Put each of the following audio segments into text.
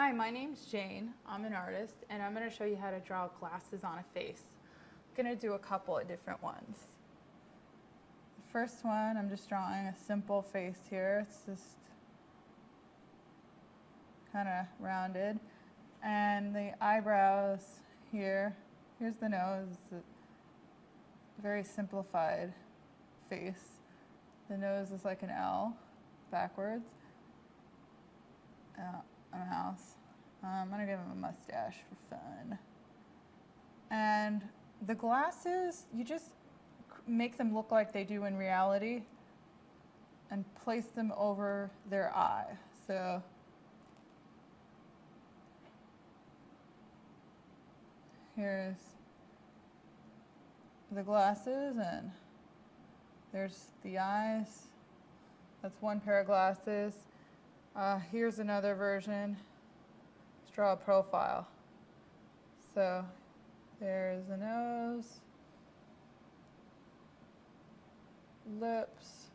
Hi, my name's Jane. I'm an artist, and I'm going to show you how to draw glasses on a face. I'm going to do a couple of different ones. The first one, I'm just drawing a simple face here. It's just kind of rounded. And the eyebrows here, here's the nose, very simplified face. The nose is like an L backwards. A mouse. I'm gonna give him a mustache for fun. And the glasses, you just make them look like they do in reality and place them over their eye. So here's the glasses and there's the eyes. That's one pair of glasses. Here's another version. Let's draw a profile. So there's the nose, lips,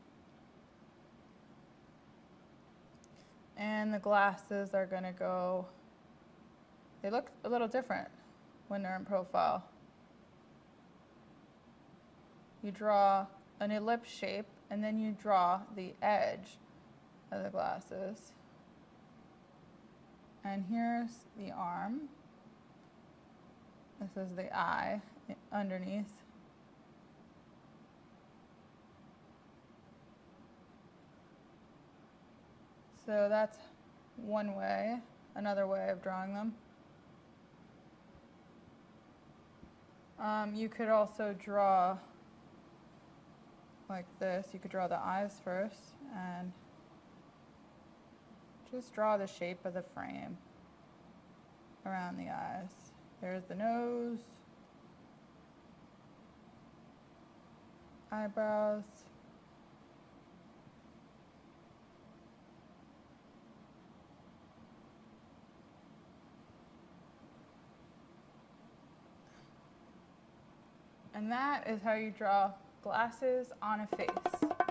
and the glasses are going to go, they look a little different when they're in profile. You draw an ellipse shape and then you draw the edge of the glasses. And here's the arm. This is the eye underneath. So that's one way, another way of drawing them. You could also draw like this. You could draw the eyes first and just draw the shape of the frame around the eyes. There's the nose, eyebrows, and that is how you draw glasses on a face.